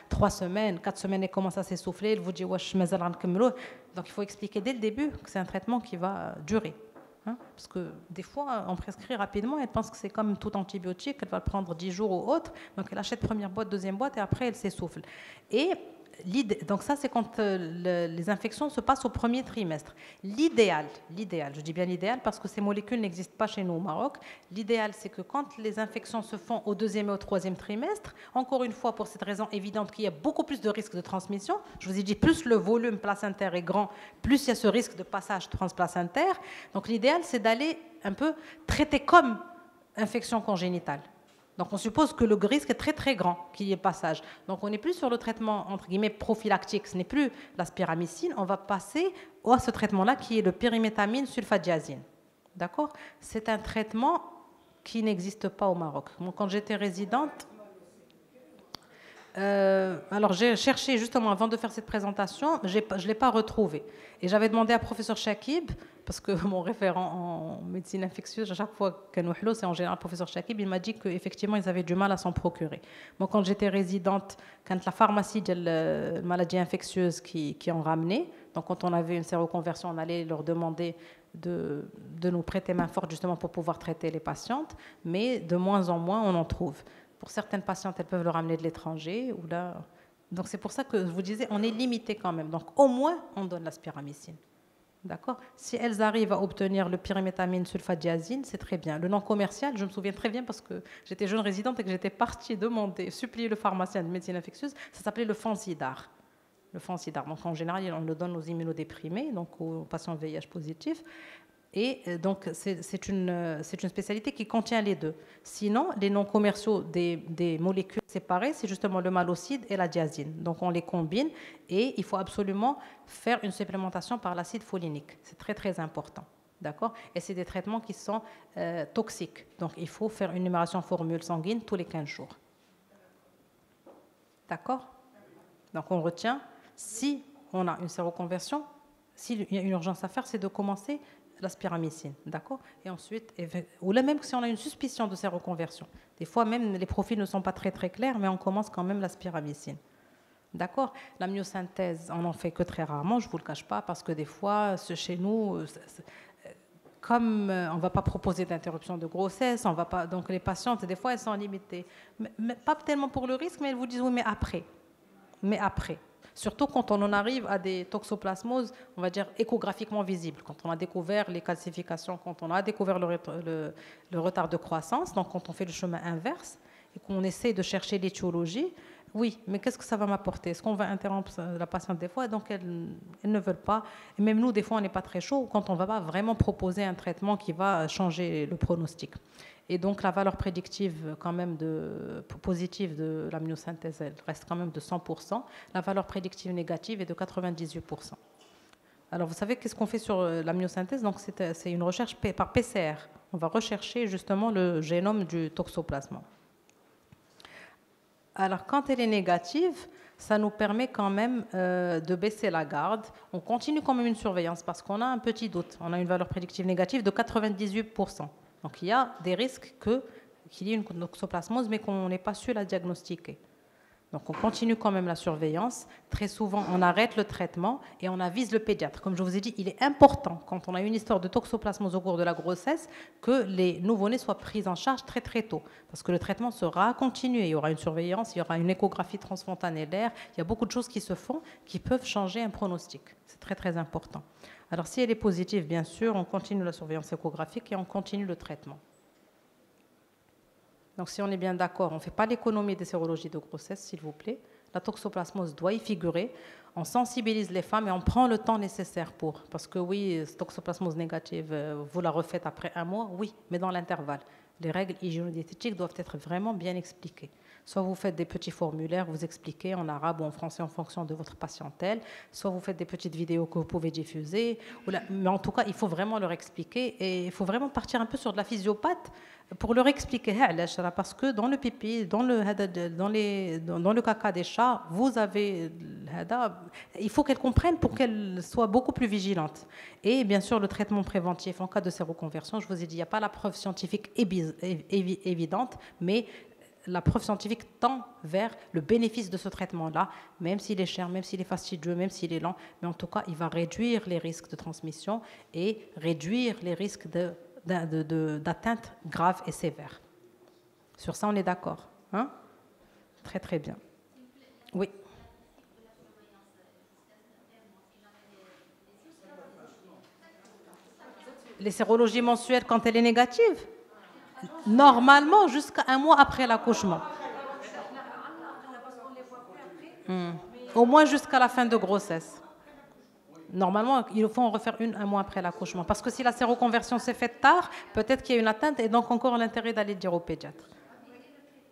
3 semaines, 4 semaines, elle commence à s'essouffler, elle vous dit wesh mazal ghankemlou. Donc il faut expliquer dès le début que c'est un traitement qui va durer. Parce que des fois, on prescrit rapidement, elle pense que c'est comme tout antibiotique, elle va le prendre 10 jours ou autre, donc elle achète première boîte, deuxième boîte, et après elle s'essouffle. Et donc ça, c'est quand les infections se passent au premier trimestre. L'idéal, je dis bien l'idéal parce que ces molécules n'existent pas chez nous au Maroc, l'idéal c'est que quand les infections se font au 2e et au 3e trimestre, encore une fois pour cette raison évidente qu'il y a beaucoup plus de risques de transmission, je vous ai dit plus le volume placentaire est grand, plus il y a ce risque de passage transplacentaire, donc l'idéal c'est d'aller un peu traiter comme infection congénitale. Donc on suppose que le risque est très très grand qu'il y ait passage. Donc on n'est plus sur le traitement entre guillemets prophylactique, ce n'est plus la spiramycine, on va passer à ce traitement-là qui est le pyrimétamine sulfadiazine. D'accord? C'est un traitement qui n'existe pas au Maroc. Moi, quand j'étais résidente, alors j'ai cherché justement avant de faire cette présentation, je ne l'ai pas retrouvé. Et j'avais demandé à professeur Chakib, parce que mon référent en médecine infectieuse, à chaque fois qu'un ouhlo, c'est en général professeur Chakib, il m'a dit qu'effectivement ils avaient du mal à s'en procurer. Moi, quand j'étais résidente, quand la pharmacie de maladies infectieuses qui en ramenait, donc quand on avait une séroconversion, on allait leur demander de nous prêter main forte justement pour pouvoir traiter les patientes, mais de moins en moins on en trouve. Pour certaines patientes, elles peuvent le ramener de l'étranger. Ou là. Donc c'est pour ça que je vous disais, on est limité quand même. Donc au moins, on donne la spiramycine. D'accord. Si elles arrivent à obtenir le pyrimétamine sulfadiazine, c'est très bien. Le nom commercial, je me souviens très bien parce que j'étais jeune résidente et que j'étais partie demander, supplier le pharmacien de médecine infectieuse, ça s'appelait le Fansidar. Le Fansidar. Donc en général, on le donne aux immunodéprimés, donc aux patients VIH positifs. Et donc, c'est une spécialité qui contient les deux. Sinon, les noms commerciaux des molécules séparées, c'est justement le malocide et la diazine. Donc, on les combine et il faut absolument faire une supplémentation par l'acide folinique. C'est très, très important. D'accord. Et c'est des traitements qui sont toxiques. Donc, il faut faire une numération formule sanguine tous les 15 jours. D'accord. Donc, on retient, si on a une séroconversion, s'il y a une urgence à faire, c'est de commencer la spiramycine, d'accord. Et ensuite, ou là même si on a une suspicion de séroconversion, des fois même les profils ne sont pas très très clairs, mais on commence quand même la spiramycine, d'accord. La myosynthèse, on n'en fait que très rarement, je vous le cache pas, parce que des fois, chez nous, comme on ne va pas proposer d'interruption de grossesse, on va pas, donc les patientes, des fois, elles sont limitées, mais pas tellement pour le risque, mais elles vous disent oui, mais après. Surtout quand on en arrive à des toxoplasmoses, on va dire échographiquement visibles. Quand on a découvert les calcifications, quand on a découvert le retard de croissance, donc quand on fait le chemin inverse et qu'on essaie de chercher l'étiologie, oui, mais qu'est-ce que ça va m'apporter? Est-ce qu'on va interrompre la patiente des fois? Donc elles ne veulent pas. Et même nous, des fois, on n'est pas très chaud quand on ne va pas vraiment proposer un traitement qui va changer le pronostic. Et donc la valeur prédictive quand même positive de la myosynthèse, elle reste quand même de 100%. La valeur prédictive négative est de 98%. Alors vous savez qu'est-ce qu'on fait sur la myosynthèse? Donc c'est une recherche par PCR. On va rechercher justement le génome du toxoplasme. Alors quand elle est négative, ça nous permet quand même de baisser la garde. On continue quand même une surveillance parce qu'on a un petit doute. On a une valeur prédictive négative de 98%. Donc il y a des risques qu'il y ait une toxoplasmose, mais qu'on n'ait pas su la diagnostiquer. Donc on continue quand même la surveillance. Très souvent, on arrête le traitement et on avise le pédiatre. Comme je vous ai dit, il est important, quand on a une histoire de toxoplasmose au cours de la grossesse, que les nouveau-nés soient pris en charge très très tôt. Parce que le traitement sera continué. Il y aura une surveillance, il y aura une échographie transfontanellaire. Il y a beaucoup de choses qui se font qui peuvent changer un pronostic. C'est très très important. Alors si elle est positive, bien sûr, on continue la surveillance échographique et on continue le traitement. Donc si on est bien d'accord, on ne fait pas l'économie des sérologies de grossesse, s'il vous plaît. La toxoplasmose doit y figurer. On sensibilise les femmes et on prend le temps nécessaire pour. Parce que oui, toxoplasmose négative, vous la refaites après 1 mois, oui, mais dans l'intervalle. Les règles hygiéno-diététiques doivent être vraiment bien expliquées. Soit vous faites des petits formulaires, vous expliquez en arabe ou en français en fonction de votre patientèle, soit vous faites des petites vidéos que vous pouvez diffuser. Mais en tout cas, il faut vraiment leur expliquer et il faut vraiment partir un peu sur de la physiopathe pour leur expliquer. Parce que dans le pipi, dans le caca des chats, vous avez... Il faut qu'elles comprennent pour qu'elles soient beaucoup plus vigilantes. Et bien sûr, le traitement préventif en cas de séroconversion, je vous ai dit, il n'y a pas la preuve scientifique évidente, mais la preuve scientifique tend vers le bénéfice de ce traitement-là, même s'il est cher, même s'il est fastidieux, même s'il est lent, mais en tout cas, il va réduire les risques de transmission et réduire les risques d'atteinte grave et sévère. Sur ça, on est d'accord, hein? Très, très bien. Oui. Les sérologies mensuelles, quand elle est négative? Normalement, jusqu'à 1 mois après l'accouchement. Au moins jusqu'à la fin de grossesse. Normalement, il faut en refaire 1 mois après l'accouchement. Parce que si la séroconversion s'est faite tard, peut-être qu'il y a une atteinte et donc encore l'intérêt d'aller dire au pédiatre.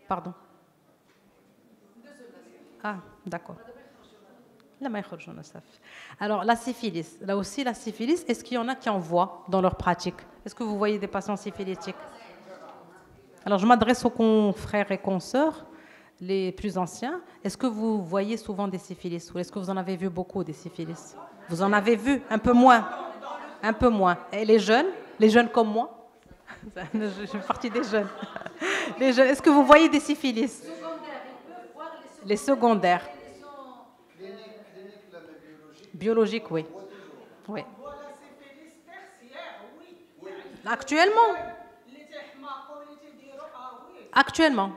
Pardon. Ah, d'accord. Alors, la syphilis. Là aussi, la syphilis, est-ce qu'il y en a qui en voient dans leur pratique? Est-ce que vous voyez des patients syphilitiques? Alors, je m'adresse aux confrères et consoeurs, les plus anciens. Est-ce que vous voyez souvent des syphilis ou est-ce que vous en avez vu beaucoup des syphilis? Vous en avez vu un peu moins? Un peu moins. Et les jeunes comme moi? Je fais partie des jeunes. Les jeunes. Est-ce que vous voyez des syphilis? Les secondaires. Biologique, oui. Oui. Actuellement? Actuellement?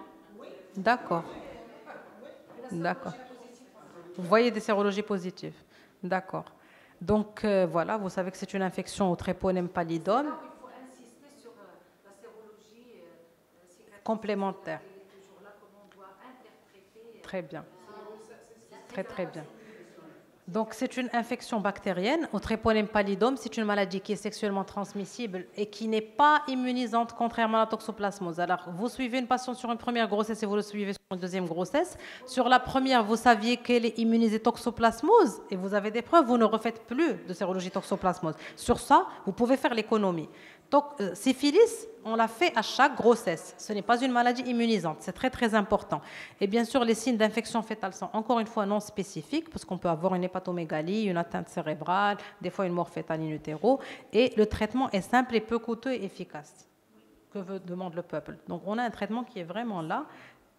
D'accord. D'accord. Vous voyez des sérologies positives. D'accord. Donc voilà, vous savez que c'est une infection au Treponème pallidum. Complémentaire. Très bien. Très très bien. Donc c'est une infection bactérienne au Treponème pallidum. C'est une maladie qui est sexuellement transmissible et qui n'est pas immunisante contrairement à la toxoplasmose. Alors vous suivez une patiente sur une première grossesse et vous le suivez sur une deuxième grossesse. Sur la première, vous saviez qu'elle est immunisée toxoplasmose et vous avez des preuves, vous ne refaites plus de sérologie toxoplasmose. Sur ça, vous pouvez faire l'économie. Donc, syphilis, on l'a fait à chaque grossesse. Ce n'est pas une maladie immunisante, c'est très très important. Et bien sûr, les signes d'infection fœtale sont encore une fois non spécifiques, parce qu'on peut avoir une hépatomégalie, une atteinte cérébrale, des fois une mort fœtale in utero. Et le traitement est simple et peu coûteux et efficace. Que demande le peuple? Donc, on a un traitement qui est vraiment là,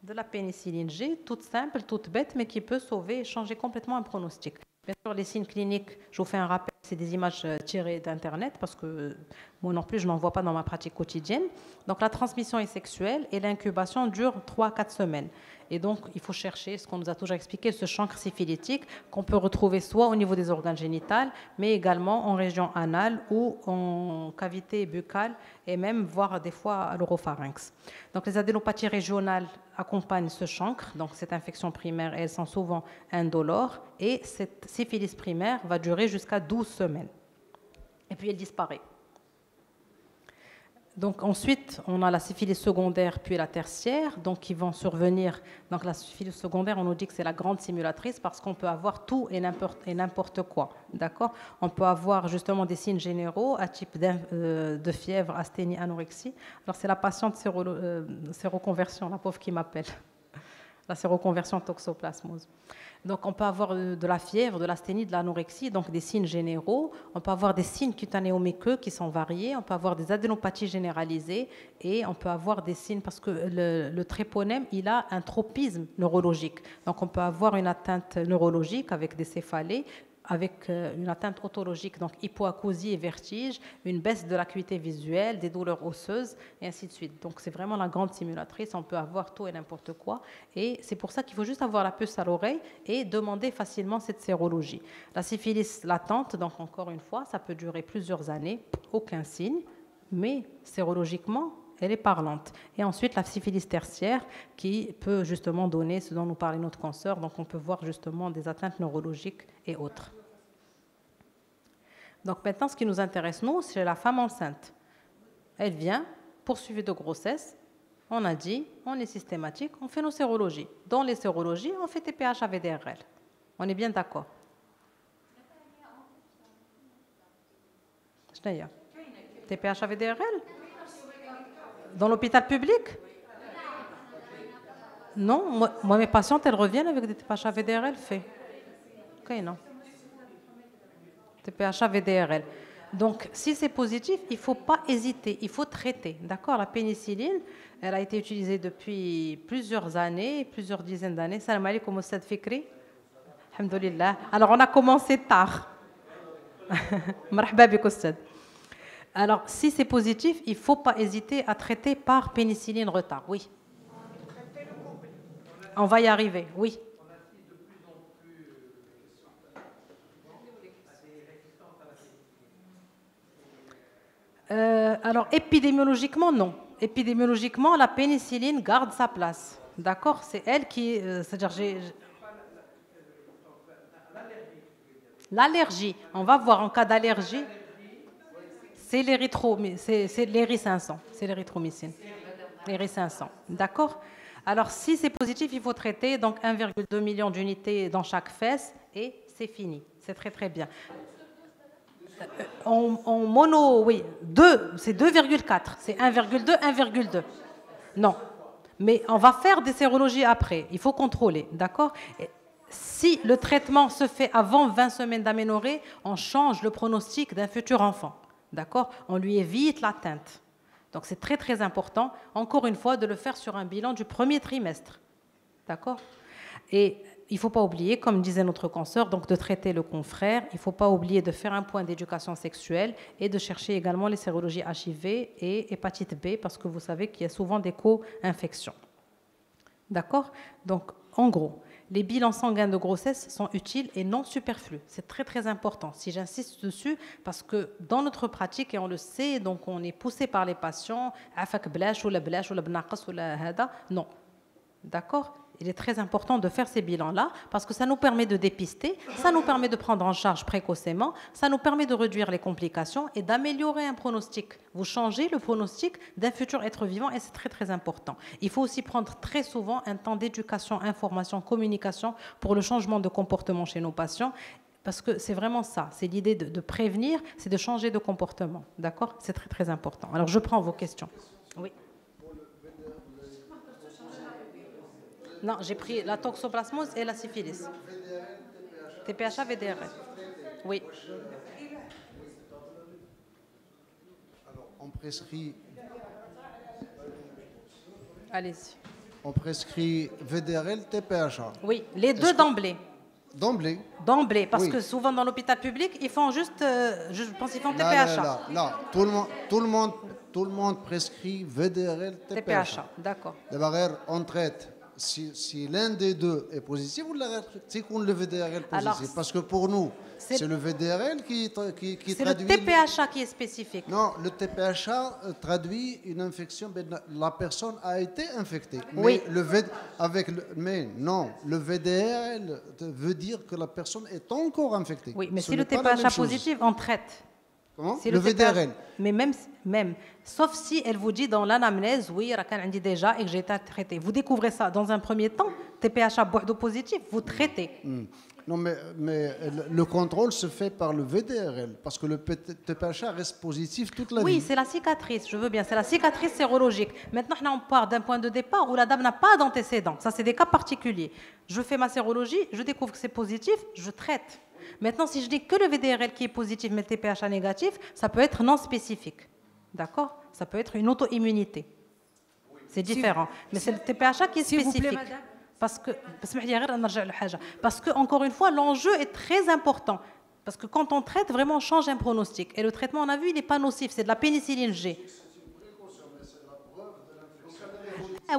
de la pénicilline G, toute simple, toute bête, mais qui peut sauver et changer complètement un pronostic. Bien sûr, les signes cliniques, je vous fais un rappel, c'est des images tirées d'Internet parce que moi non plus, je n'en vois pas dans ma pratique quotidienne. Donc, la transmission est sexuelle et l'incubation dure 3-4 semaines. Et donc, il faut chercher ce qu'on nous a toujours expliqué, ce chancre syphilitique qu'on peut retrouver soit au niveau des organes génitaux, mais également en région anale ou en cavité buccale et même voire des fois à l'oropharynx. Donc, les adénopathies régionales accompagnent ce chancre, donc cette infection primaire, elles sont souvent indolores et cette syphilis primaire va durer jusqu'à 12 semaines. Et puis, elle disparaît. Donc ensuite, on a la syphilis secondaire puis la tertiaire, donc qui vont survenir. Donc la syphilis secondaire, on nous dit que c'est la grande simulatrice parce qu'on peut avoir tout et n'importe quoi, d'accord? On peut avoir justement des signes généraux à type de fièvre, asthénie, anorexie. Alors c'est la patiente séroconversion, la pauvre qui m'appelle, la séroconversion toxoplasmose. Donc, on peut avoir de la fièvre, de l'asthénie, de l'anorexie, donc des signes généraux. On peut avoir des signes cutanéo-muqueux qui sont variés. On peut avoir des adénopathies généralisées et on peut avoir des signes parce que le tréponème, il a un tropisme neurologique. Donc, on peut avoir une atteinte neurologique avec des céphalées, avec une atteinte otologique, donc hypoacousie et vertige, une baisse de l'acuité visuelle, des douleurs osseuses, et ainsi de suite. Donc c'est vraiment la grande simulatrice, on peut avoir tout et n'importe quoi, et c'est pour ça qu'il faut juste avoir la puce à l'oreille et demander facilement cette sérologie. La syphilis latente, donc encore une fois, ça peut durer plusieurs années, aucun signe, mais sérologiquement, elle est parlante. Et ensuite, la syphilis tertiaire qui peut justement donner ce dont nous parlait notre consoeur, donc on peut voir justement des atteintes neurologiques et autres. Donc maintenant, ce qui nous intéresse, nous, c'est la femme enceinte. Elle vient, poursuivie de grossesse, on a dit, on est systématique, on fait nos sérologies. Dans les sérologies, on fait TPH AVDRL. On est bien d'accord? TPH AVDRL? Dans l'hôpital public? Non, moi, mes patientes, elles reviennent avec des TPH AVDRL faits. Ok, non. TPH AVDRL. Donc, si c'est positif, il ne faut pas hésiter, il faut traiter. D'accord? La pénicilline, elle a été utilisée depuis plusieurs années, plusieurs dizaines d'années. Salam alaikum, Oustad Fikri. Alhamdulillah. Alors, on a commencé tard. Marhaba bik, Oustad. Alors, si c'est positif, il ne faut pas hésiter à traiter par pénicilline retard. Oui. On va y arriver, oui. Alors, épidémiologiquement, non. Épidémiologiquement, la pénicilline garde sa place. D'accord? C'est elle qui... c'est-à-dire, l'allergie. On va voir en cas d'allergie. C'est l'Éry 500. C'est l'érythromycine. L'Éry 500. D'accord? Alors, si c'est positif, il faut traiter donc 1,2 million d'unités dans chaque fesse et c'est fini. C'est très, très bien. En mono, oui. 2, c'est 2,4. C'est 1,2, 1,2. Non. Mais on va faire des sérologies après. Il faut contrôler, d'accord? Si le traitement se fait avant 20 semaines d'aménorrhée, on change le pronostic d'un futur enfant, d'accord? On lui évite l'atteinte. Donc c'est très très important, encore une fois, de le faire sur un bilan du premier trimestre, d'accord? Et il ne faut pas oublier, comme disait notre consoeur, donc de traiter le confrère. Il ne faut pas oublier de faire un point d'éducation sexuelle et de chercher également les sérologies HIV et hépatite B, parce que vous savez qu'il y a souvent des co-infections. D'accord? Donc, en gros, les bilans sanguins de grossesse sont utiles et non superflus. C'est très très important. Si j'insiste dessus, parce que dans notre pratique, et on le sait, donc on est poussé par les patients, non. D'accord? Il est très important de faire ces bilans-là parce que ça nous permet de dépister, ça nous permet de prendre en charge précocement, ça nous permet de réduire les complications et d'améliorer un pronostic. Vous changez le pronostic d'un futur être vivant et c'est très très important. Il faut aussi prendre très souvent un temps d'éducation, information, communication pour le changement de comportement chez nos patients. Parce que c'est vraiment ça, c'est l'idée de prévenir, c'est de changer de comportement. D'accord? C'est très très important. Alors je prends vos questions. Oui. Non, j'ai pris la toxoplasmose et la syphilis. TPHA, VDRL. Oui. Alors, on prescrit. Allez-y. On prescrit VDRL, TPHA. Oui, les deux d'emblée. D'emblée. D'emblée, parce Oui. que souvent dans l'hôpital public, ils font juste, je pense qu'ils font TPHA. Là, tout le monde prescrit VDRL, TPHA. TPHA, d'accord. D'abord, on traite. Si l'un des deux est positif, c'est qu'on le VDRL positif. Alors, parce que pour nous, c'est le VDRL qui traduit... C'est le TPHA qui est spécifique. Non, le TPHA traduit une infection. La personne a été infectée. Oui. Mais non, le VDRL veut dire que la personne est encore infectée. Oui, mais Ce si le n'est pas la TPHA même chose. positif, on traite. Comment? Si Le VDRL. Mais même, sauf si elle vous dit dans l'anamnèse, oui, Rakan Andi déjà et que j'ai été traité. Vous découvrez ça dans un premier temps, TPHA Bordeaux positif, vous traitez. Non, mais le contrôle se fait par le VDRL, parce que le TPHA reste positif toute la vie. Oui, c'est la cicatrice, je veux bien, c'est la cicatrice sérologique. Maintenant, on part d'un point de départ où la dame n'a pas d'antécédent. Ça, c'est des cas particuliers. Je fais ma sérologie, je découvre que c'est positif, je traite. Maintenant, si je dis que le VDRL qui est positif, mais le TPHA négatif, ça peut être non spécifique. D'accord? Ça peut être une auto-immunité. C'est différent. Mais c'est le TPHA qui est spécifique. S'il vous plaît, madame. Parce que, encore une fois, l'enjeu est très important. Parce que quand on traite, vraiment, on change un pronostic. Et le traitement, on a vu, il n'est pas nocif. C'est de la pénicilline G.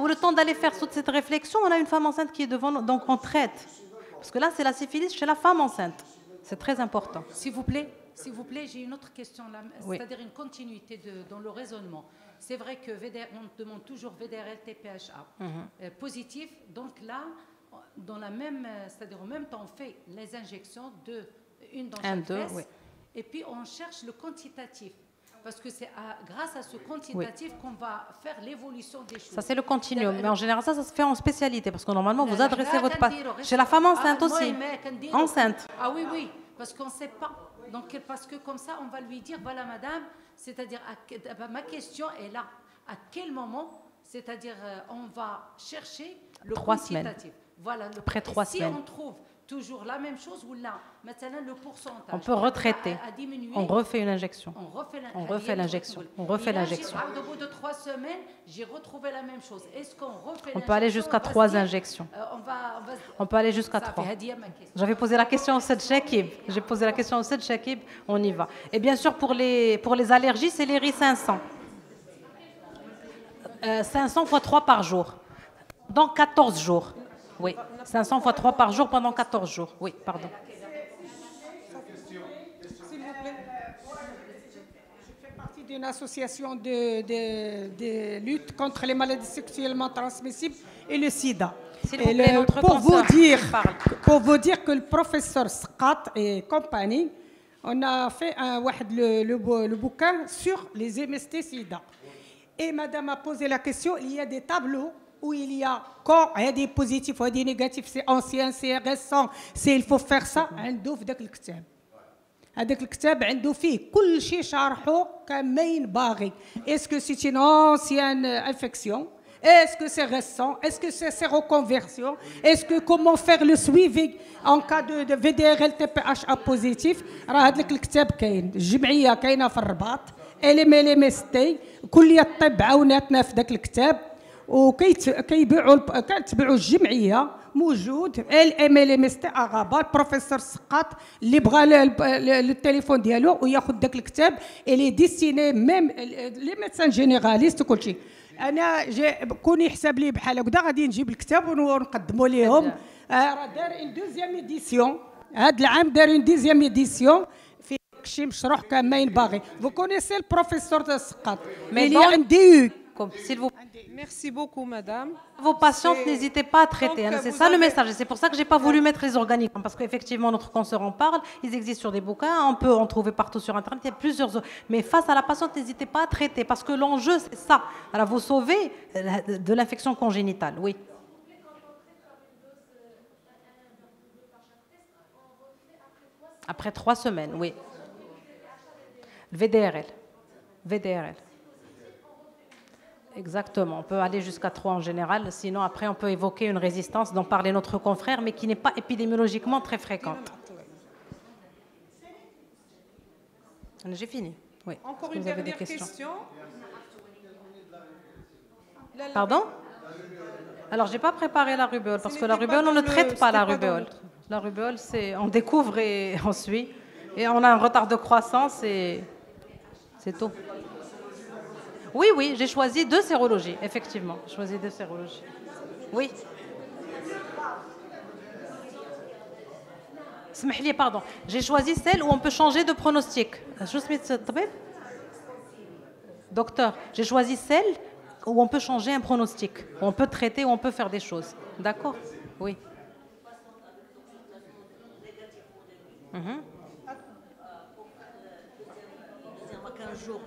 Ou le temps d'aller faire toute cette réflexion, on a une femme enceinte qui est devant nous, donc on traite. Parce que là, c'est la syphilis chez la femme enceinte. C'est très important. S'il vous plaît, j'ai une autre question, Oui. c'est-à-dire une continuité dans le raisonnement. C'est vrai que on demande toujours VDRL, TPHA positif. Donc là, c'est-à-dire en même temps, on fait les injections une dans chaque fesse, oui. et puis on cherche le quantitatif. Parce que c'est grâce à ce quantitatif qu'on va faire l'évolution des choses. Ça, c'est le continuum. Mais en général, ça se fait en spécialité. Parce que normalement, vous adressez votre patient chez la femme enceinte aussi. Enceinte. Ah oui, oui. Parce qu'on ne sait pas. Donc, parce que comme ça, on va lui dire, voilà, madame, c'est-à-dire, ma question est là. À quel moment, c'est-à-dire, on va chercher le 3 quantitatif. semaines. Voilà. Après 3 semaines. Si on trouve toujours la même chose ou là, maintenant le pourcentage. On peut retraiter. A diminué. On refait une injection. On refait l'injection. On refait Et là, l'injection. Au bout de 3 semaines, j'ai retrouvé la même chose. Est-ce qu'on refait On peut aller jusqu'à 3 injections. On peut aller jusqu'à 3. J'avais posé la question au Sed Shakib. J'ai posé la question au Sed Shakib. On y va. Et bien sûr, pour les allergies, c'est les riz 500. 500 fois 3 par jour. Dans 14 jours. Oui, 500 fois 3 par jour pendant 14 jours. Oui, pardon. S'il vous plaît. Je fais partie d'une association de lutte contre les maladies sexuellement transmissibles et le sida. S'il vous plaît, notre pour consoeur vous dire que le professeur Sqat et compagnie, on a fait le bouquin sur les MST sida. Et madame a posé la question, il y a des tableaux où il y a quand il y a des positifs ou des négatifs, c'est ancien, c'est récent, il faut faire ça. عنده في ذاك الكتاب. هذاك الكتاب عنده فيه كل شيء شارحه كمين باغي. Est-ce que c'est une ancienne infection? Est-ce que c'est récent? Est-ce que c'est séroconversion? Est-ce que comment faire le suivi en cas de VDRL TPHA positif? راه هذا الكتاب كاين، الجمعيه كاينه في الرباط، LMST كليه الطب عاوناتنا في ذاك الكتاب، كتبيعوا الجمعيه موجود LMST اغابا. البروفيسور سقاط اللي بغى التليفون ديالو وياخذ ذاك الكتاب، اللي ديستيني ميم لي ميدسان جينيراليست وكلشي. انا كوني حساب لي بحال هكذا غادي نجيب الكتاب ونقدموا ليهم. راه دار ان دوزيام ايديسيون هذا العام، دار ان دوزيام ايديسيون في شي مشروع كان ما ينبغي. Vous connaissez le professeur de Sqat? Il y a un DU. S'il vous Merci beaucoup, madame. Vos patientes, n'hésitez pas à traiter. Hein. C'est ça le message. Et c'est pour ça que je n'ai pas voulu mettre les organiques. Parce qu'effectivement, notre consoeur en parle. Ils existent sur des bouquins. On peut en trouver partout sur Internet. Il y a plusieurs. Mais face à la patiente, n'hésitez pas à traiter. Parce que l'enjeu, c'est ça. Alors, vous sauvez de l'infection congénitale. Oui. Après 3 semaines, oui. VDRL. VDRL. Exactement, on peut aller jusqu'à 3 en général, sinon après on peut évoquer une résistance dont parlait notre confrère, mais qui n'est pas épidémiologiquement très fréquente. J'ai fini. Oui. Encore une dernière question. Pardon? Alors, je n'ai pas préparé la rubéole, parce que la rubéole, on ne traite pas la rubéole. La rubéole, c'est on découvre et on suit. Et on a un retard de croissance et c'est tout. Oui, oui, j'ai choisi 2 sérologies, effectivement. J'ai choisi 2 sérologies. Oui. Pardon. J'ai choisi celle où on peut changer de pronostic. Docteur, j'ai choisi celle où on peut changer un pronostic, où on peut traiter, où on peut faire des choses. D'accord? Oui.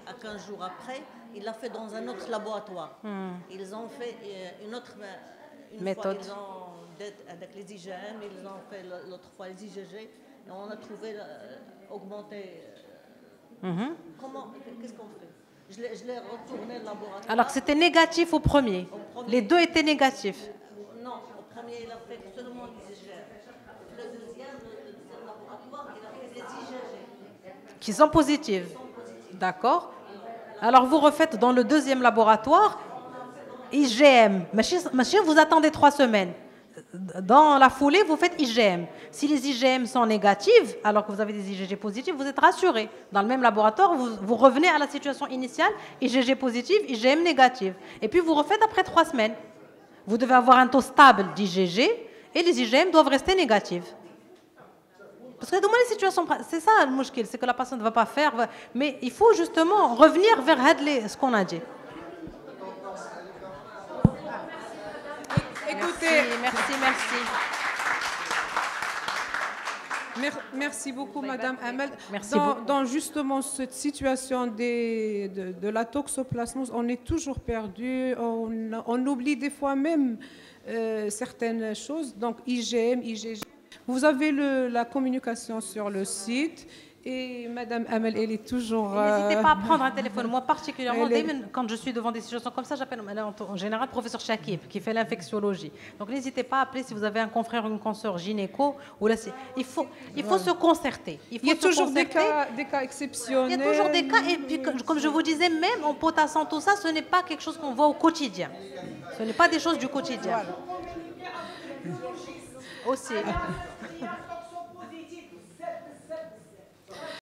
À 15 jours après, il l'a fait dans un autre laboratoire. Ils ont fait une autre méthode. Fois, ils ont, avec les IgM, ils ont fait l'autre fois les IgG, et on a trouvé augmenté. Qu'est-ce qu'on fait? Je l'ai retourné au laboratoire. Alors que c'était négatif au premier. Les 2 étaient négatifs. Non, au premier, il a fait seulement les IgM. Le deuxième laboratoire, il a fait les IgG. Qui sont positives. D'accord. Alors vous refaites dans le 2e laboratoire IgM. Machin, vous attendez 3 semaines. Dans la foulée, vous faites IgM. Si les IgM sont négatives, alors que vous avez des IgG positifs, vous êtes rassuré. Dans le même laboratoire, vous revenez à la situation initiale, IgG positive, IgM négative. Et puis vous refaites après 3 semaines. Vous devez avoir un taux stable d'IgG et les IgM doivent rester négatifs. Parce que dans les situations, c'est ça le mouchkil, c'est que la patiente ne va pas faire. Mais il faut justement revenir vers ce qu'on a dit. Écoutez, merci. Merci beaucoup, Madame Amel. Merci beaucoup. Dans justement cette situation de la toxoplasmose, on est toujours perdu. On oublie des fois même certaines choses. Donc, IgM, IgG. Vous avez la communication sur le site. Et Madame Amel, elle est toujours... N'hésitez pas à prendre un téléphone. Moi, particulièrement, quand je suis devant des situations comme ça, j'appelle en général professeur Shakib, qui fait l'infectiologie. Donc, n'hésitez pas à appeler si vous avez un confrère ou une consoeur gynéco. Il faut se concerter. Il y a toujours des cas exceptionnels. Il y a toujours des cas. Et puis, comme je vous disais, même en potassant tout ça, ce n'est pas quelque chose qu'on voit au quotidien. Ce n'est pas des choses du quotidien. Voilà. Aussi.